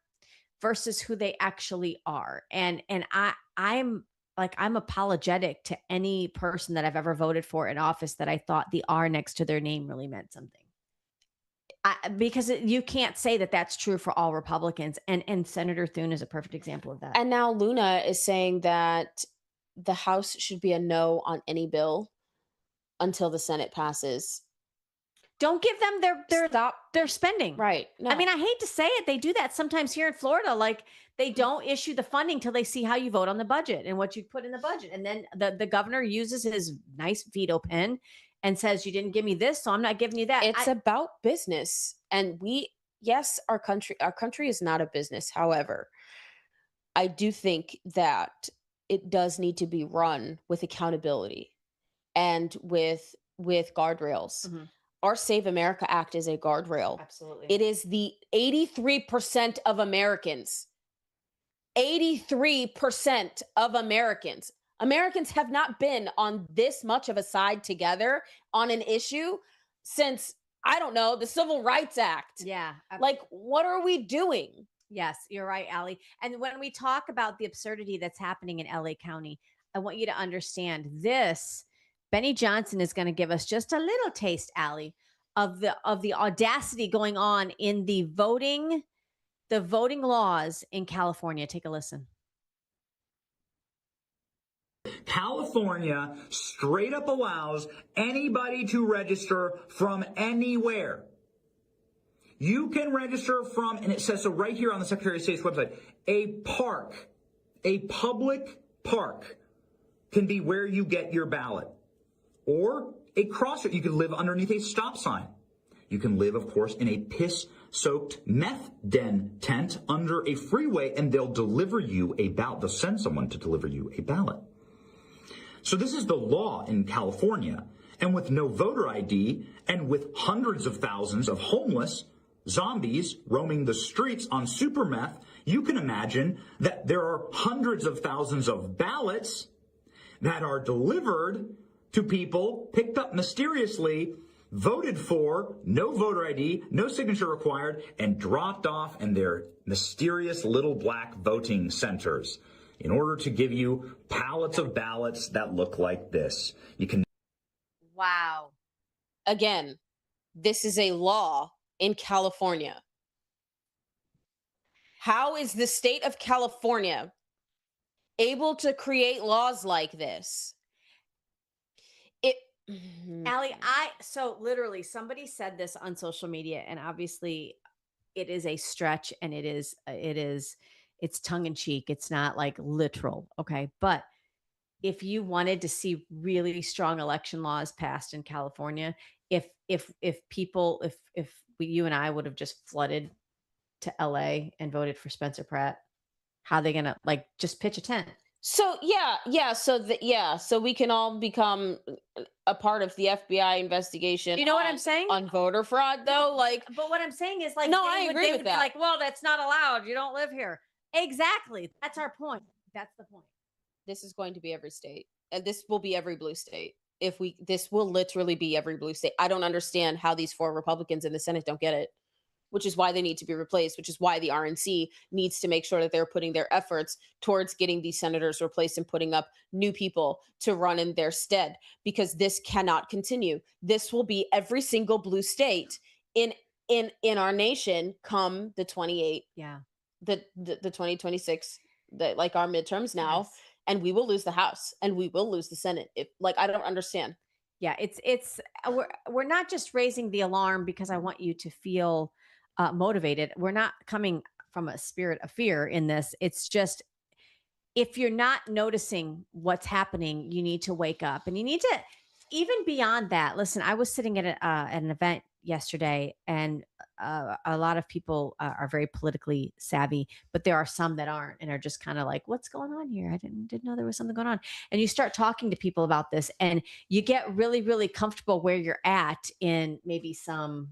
versus who they actually are. I'm apologetic to any person that I've ever voted for in office that I thought the R next to their name really meant something. Because you can't say that that's true for all Republicans, and Senator Thune is a perfect example of that. And now Luna is saying that the House should be a no on any bill until the Senate passes. Don't give them their spending. Right. No. I mean, I hate to say it, they do that sometimes here in Florida. Like, they don't issue the funding till they see how you vote on the budget and what you put in the budget, and then the governor uses his nice veto pen and says, "You didn't give me this, so I'm not giving you that." It's about business, and yes, our country is not a business. However, I do think that it does need to be run with accountability and with guardrails. Mhm. Our Save America Act is a guardrail. Absolutely. It is the 83% of Americans. 83% of Americans. Americans have not been on this much of a side together on an issue since, I don't know, the Civil Rights Act. Yeah. Like, what are we doing? Yes, you're right, Allie. And when we talk about the absurdity that's happening in LA County, I want you to understand this. Benny Johnson is going to give us just a little taste, Allie, of the audacity going on in the voting laws in California. Take a listen. California straight up allows anybody to register from anywhere. You can register from, and it says so right here on the Secretary of State's website, a park, a public park can be where you get your ballot. Or a crossroad. You can live underneath a stop sign. You can live, of course, in a piss-soaked meth den tent under a freeway, and they'll deliver you a ballot. They'll send someone to deliver you a ballot. So this is the law in California. And with no voter ID and with hundreds of thousands of homeless zombies roaming the streets on super meth, you can imagine that there are hundreds of thousands of ballots that are delivered to people, picked up mysteriously, voted for, no voter ID, no signature required, and dropped off in their mysterious little black voting centers in order to give you pallets of ballots that look like this. You can. Wow. Again, this is a law in California. How is the state of California able to create laws like this? Allie, so literally somebody said this on social media, and obviously it is a stretch, and it's tongue in cheek. It's not like literal. Okay. But if you wanted to see really strong election laws passed in California, if you and I would have just flooded to LA and voted for Spencer Pratt, how are they going to just pitch a tent? So so we can all become a part of the FBI investigation. You know what I'm saying? On voter fraud, though, But what I'm saying is, no, I agree with that. Well, that's not allowed. You don't live here. Exactly. That's our point. That's the point. This is going to be every state, and this will be every blue state. This will literally be every blue state. I don't understand how these 4 Republicans in the Senate don't get it, which is why they need to be replaced, which is why the RNC needs to make sure that they're putting their efforts towards getting these senators replaced and putting up new people to run in their stead, because this cannot continue. This will be every single blue state in our nation come the 28, the 2026, our midterms now. Yes. And we will lose the House and we will lose the Senate. I don't understand. Yeah, we're not just raising the alarm because I want you to feel motivated. We're not coming from a spirit of fear in this. It's just, if you're not noticing what's happening, you need to wake up, and you need to, even beyond that. Listen, I was sitting at an event yesterday, and a lot of people are very politically savvy, but there are some that aren't, and are just kind of like, what's going on here? I didn't know there was something going on. And you start talking to people about this, and you get really, really comfortable where you're at in maybe some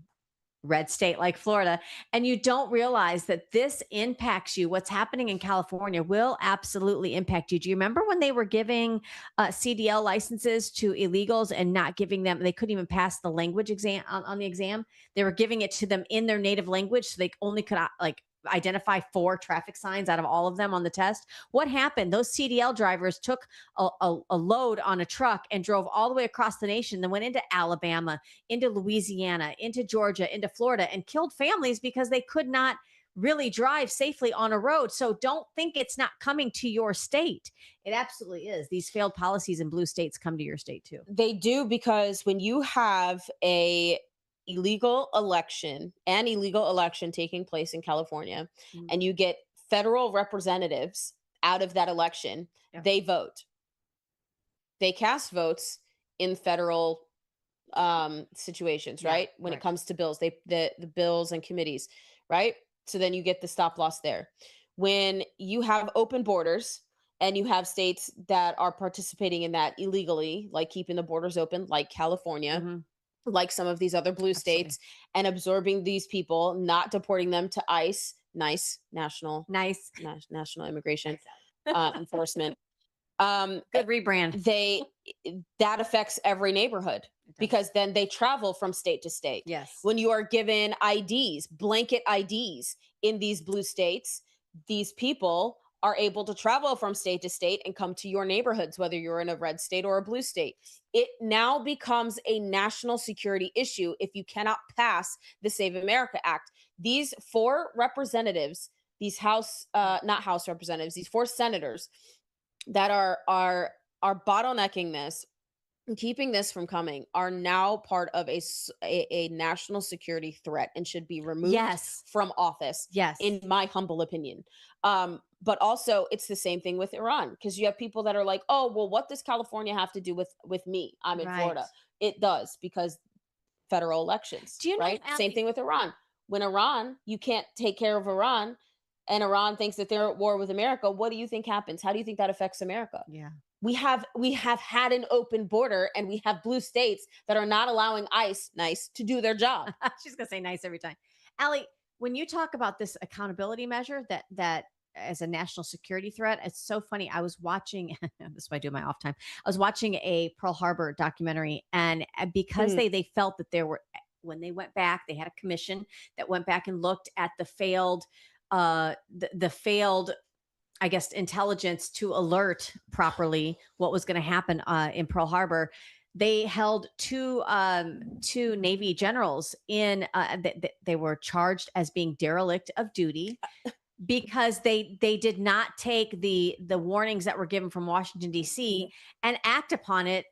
red state like Florida, and you don't realize that this impacts you. What's happening in California will absolutely impact you. Do you remember when they were giving CDL licenses to illegals and not giving them, they couldn't even pass the language exam on the exam? They were giving it to them in their native language, so they only could like identify 4 traffic signs out of all of them on the test. What happened? Those CDL drivers took a load on a truck and drove all the way across the nation, then went into Alabama, into Louisiana, into Georgia, into Florida, and killed families because they could not really drive safely on a road. So don't think it's not coming to your state. It absolutely is. These failed policies in blue states come to your state too. They do, because when you have an illegal election taking place in California, Mm. and you get federal representatives out of that election, Yeah. they vote. They cast votes in federal situations, Yeah, right? When right. it comes to bills, the bills and committees, right? So then you get the stop loss there. When you have open borders and you have states that are participating in that illegally, like keeping the borders open, like California, Mhm. like some of these other blue Absolutely. states, and absorbing these people, not deporting them to ICE, nice national Nice. national immigration enforcement. Good rebrand. That affects every neighborhood, It does. because then they travel from state to state. Yes. When you are given IDs, blanket IDs in these blue states, these people are able to travel from state to state and come to your neighborhoods, whether you're in a red state or a blue state. It now becomes a national security issue if you cannot pass the Save America Act. These 4 representatives, these not House representatives, these 4 senators that are bottlenecking this and keeping this from coming, are now part of a national security threat and should be removed Yes. from office, Yes. in my humble opinion. But also, it's the same thing with Iran, because you have people that are like, oh, well, what does California have to do with me? I'm in Right. Florida. It does, because federal elections, Do you know, right? Same Allie- thing with Iran. When Iran, you can't take care of Iran, and Iran thinks that they're at war with America, what do you think happens? How do you think that affects America? Yeah. We have had an open border, and we have blue states that are not allowing ICE, nice, to do their job. She's gonna say nice every time. Allie, when you talk about this accountability measure that as a national security threat, it's so funny. I was watching this is what I do in my off time. I was watching a Pearl Harbor documentary, and because Mm. they felt that there were, when they went back, they had a commission that went back and looked at the failed the failed, I guess, intelligence to alert properly what was going to happen in Pearl Harbor. They held two Navy generals in. They were charged as being derelict of duty because they did not take the warnings that were given from Washington D.C. and act upon it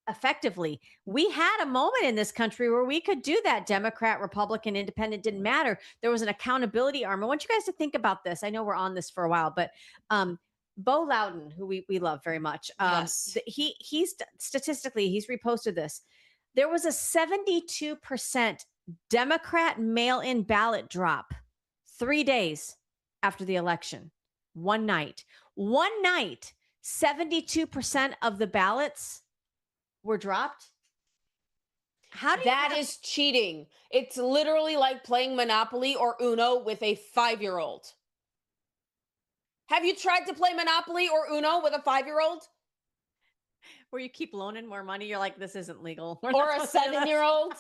effectively. We had a moment in this country where we could do that. Democrat, Republican, Independent, didn't matter. There was an accountability arm. I want you guys to think about this. I know we're on this for a while, but Bo Loudon, who we love very much, Yes. he's statistically, he's reposted this. There was a 72% Democrat mail-in ballot drop 3 days after the election. One night, 72% of the ballots were dropped. How do you That is cheating. It's literally like playing Monopoly or Uno with a 5-year-old. Have you tried to play Monopoly or Uno with a 5-year-old? where you keep loaning more money? You're like, this isn't legal. Or a 7-year-old?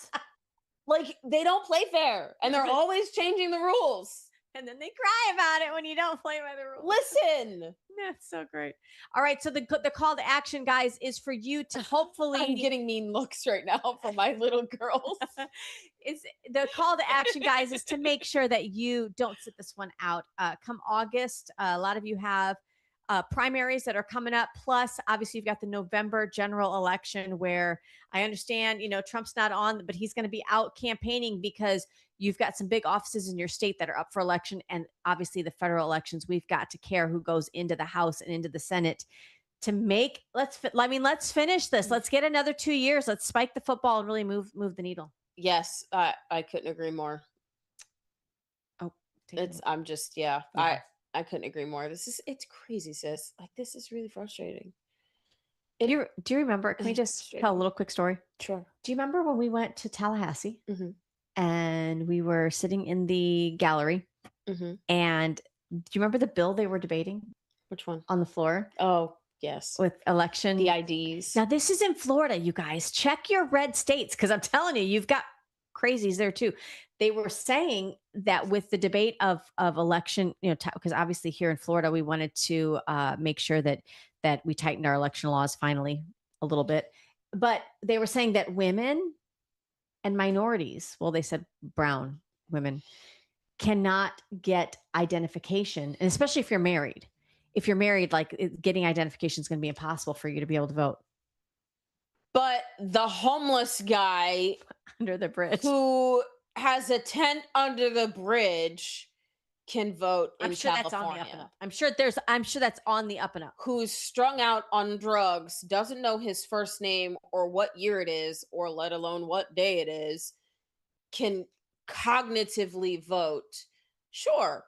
Like, they don't play fair, and they're always changing the rules. And then they cry about it when you don't play by the rules. Listen. That's so great. All right. So the call to action, guys, is for you to hopefully I'm getting mean looks right now from my little girls. is the call to action, guys, is to make sure that you don't sit this one out. Come August, a lot of you have primaries that are coming up. Plus, obviously, you've got the November general election where I understand, Trump's not on, but he's going to be out campaigning because you've got some big offices in your state that are up for election. And obviously, the federal elections, we've got to care who goes into the House and into the Senate to make. Let's finish this. Let's get another 2 years. Let's spike the football and really move the needle. Yes, I couldn't agree more. Oh, I'm just, I couldn't agree more. It's crazy, sis. Like, this is really frustrating. Do you remember? Can we just tell a little quick story? Sure. Do you remember when we went to Tallahassee? Mhm. and we were sitting in the gallery. Hmm. And do you remember the bill they were debating Which one? on the floor Oh, yes. with election? The IDs. Now, this is in Florida, you guys. Check your red states, because I'm telling you, you've got crazies there too. They were saying that with the debate of election, because obviously here in Florida, we wanted to make sure that we tightened our election laws finally a little bit. But they were saying that women and minorities, well, they said brown women, cannot get identification, and especially if you're married. If you're married, getting identification is going to be impossible for you to be able to vote. But the homeless guy Under the bridge. who has a tent under the bridge can vote in I'm sure California. that's on the up and up. I'm sure that's on the up and up. Who's strung out on drugs, doesn't know his first name or what year it is, or let alone what day it is, can cognitively vote. Sure.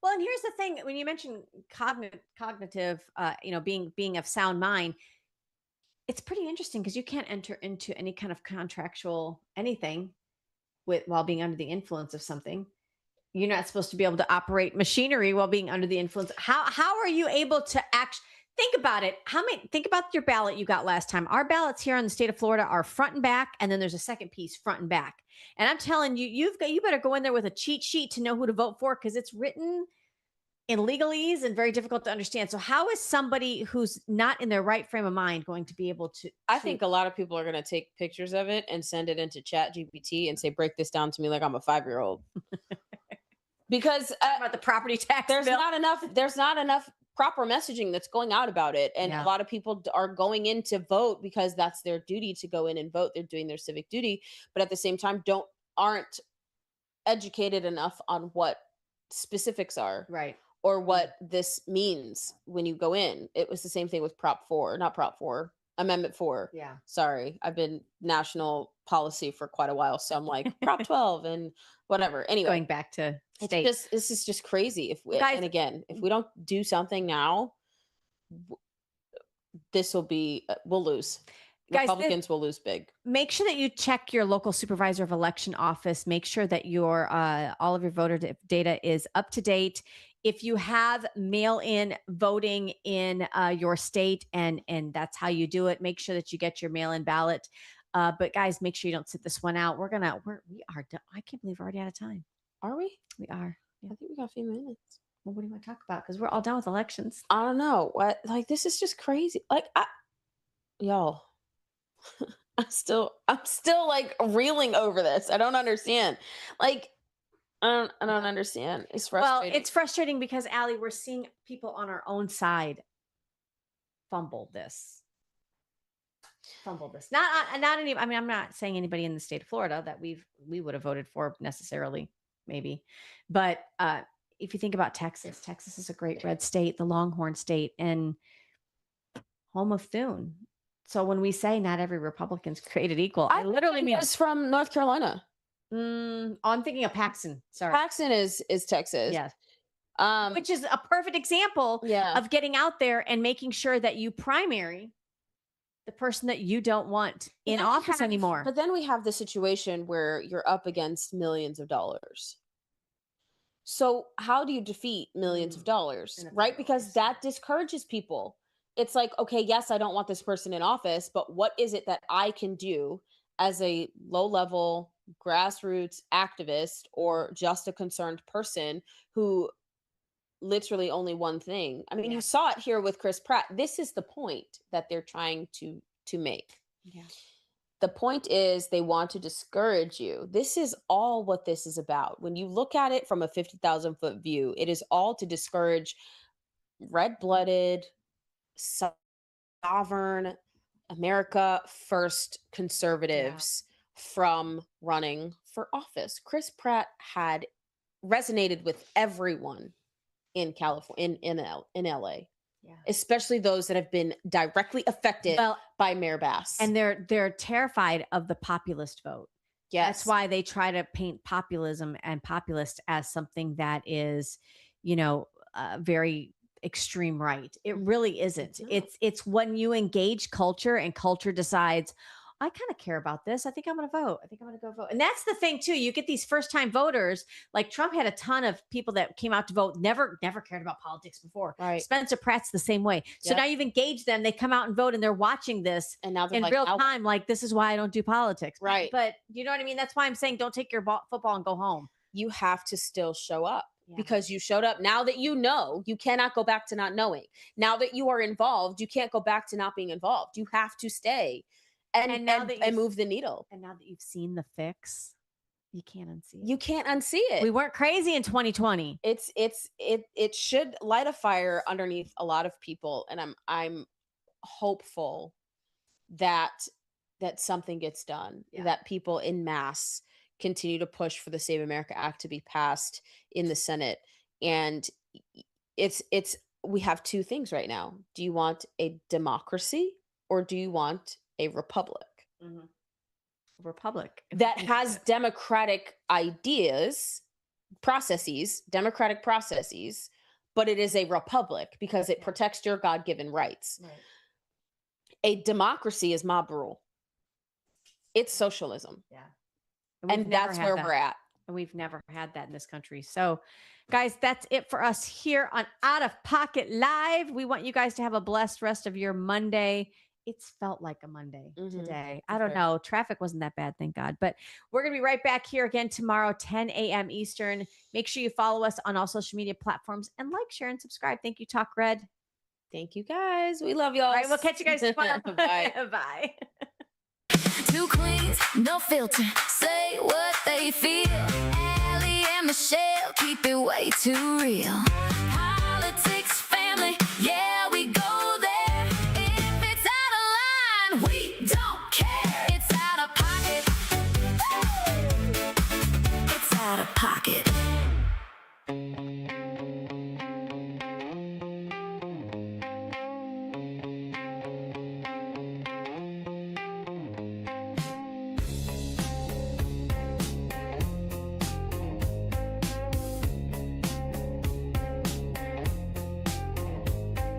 Well, and here's the thing: when you mention cognitive, being of sound mind, it's pretty interesting because you can't enter into any kind of contractual anything while being under the influence of something. You're not supposed to be able to operate machinery while being under the influence. How are you able to think about it? Think about your ballot you got last time. Our ballots here in the state of Florida are front and back, and then there's a second piece front and back. And I'm telling you, you better go in there with a cheat sheet to know who to vote for, because it's written in legalese and very difficult to understand. So how is somebody who's not in their right frame of mind going to be able to? I think a lot of people are going to take pictures of it and send it into Chat GPT and say, break this down to me like I'm a 5-year-old. Because about the property tax there's bill. not enough proper messaging that's going out about it. And Yeah. a lot of people are going in to vote because that's their duty to go in and vote. They're doing their civic duty, but at the same time aren't educated enough on what specifics are. Right. Or what this means when you go in. It was the same thing with Amendment 4. Yeah. Sorry, I've been national policy for quite a while, so I'm like Prop 12 and whatever. Anyway, Going back to state. this is just crazy. Guys- And again, if we don't do something now, we'll lose. Guys, Republicans will lose big. Make sure that you check your local supervisor of election office. Make sure that your all of your voter data is up to date. If you have mail-in voting in your state, and that's how you do it, make sure that you get your mail-in ballot. But guys, make sure you don't sit this one out. We are done. I can't believe we're already out of time. Are we? We are. Yeah. I think we got a few minutes. Well, what do you want to talk about? Because we're all done with elections. I don't know. What, this is just crazy. Y'all. I'm still like reeling over this. I don't understand. I don't understand. It's frustrating. Well, it's frustrating because, Allie, we're seeing people on our own side fumble this. Not any. I mean, I'm not saying anybody in the state of Florida that we would have voted for necessarily, maybe, but if you think about Texas is a great red state, the Longhorn state, and home of Thune. So when we say not every Republican's created equal, I literally mean it's from North Carolina. I'm thinking of Paxton. Sorry, Paxton is Texas. Yes. Um, Which is a perfect example yeah. of getting out there and making sure that you primary the person that you don't want in office anymore. But then we have the situation where you're up against millions of dollars. So how do you defeat millions of dollars, right? Because that discourages people. It's like, okay, yes, I don't want this person in office, but what is it that I can do as a low-level grassroots activist or just a concerned person who literally only one thing? I mean, you saw it here with Chris Pratt. This is the point that they're trying to make. Yeah. The point is they want to discourage you. This is all what this is about. When you look at it from a 50,000-foot view, it is all to discourage red-blooded, sovereign, America first conservatives from running for office. Chris Pratt had resonated with everyone in California, in LA. Yeah. Especially those that have been directly affected by Mayor Bass. And they're terrified of the populist vote. Yes. That's why they try to paint populism and populist as something that is, very extreme right. It really isn't. It's when you engage culture and culture decides, I kind of care about this. I think I'm going to vote. I think I'm going to go vote. And that's the thing too. You get these first time voters. Like Trump had a ton of people that came out to vote, never cared about politics before. Right. Spencer Pratt's the same way. So Yep. now you've engaged them. They come out and vote and they're watching this And now they're in like, real "Ow." time. Like, this is why I don't do politics. Right. But you know what I mean? That's why I'm saying don't take your football and go home. You have to still show up. Yeah. Because you showed up. Now that you know, you cannot go back to not knowing. Now that you are involved, you can't go back to not being involved. You have to stay and now that and move the needle. And now that you've seen the fix, you can't unsee it. You can't unsee it. We weren't crazy in 2020. It should light a fire underneath a lot of people, and I'm hopeful that something gets done, that people in mass continue to push for the Save America Act to be passed in the Senate. And it's we have two things right now. Do you want a democracy or do you want a republic? Republic That has democratic ideas, democratic processes, but it is a republic because it protects your God-given rights. Right. A democracy is mob rule. It's socialism. Yeah. And that's where we're at. And we've never had that in this country. So, guys, that's it for us here on Out of Pocket Live. We want you guys to have a blessed rest of your Monday. It's felt like a Monday today. I don't know. Traffic wasn't that bad, thank God. But we're going to be right back here again tomorrow, 10 a.m. Eastern. Make sure you follow us on all social media platforms and like, share, and subscribe. Thank you, Talk Red. Thank you, guys. We love y'all. All right, we'll catch you guys tomorrow. Bye. Bye. Two queens, no filter. Say what they feel. Allie and Michelle keep it way too real.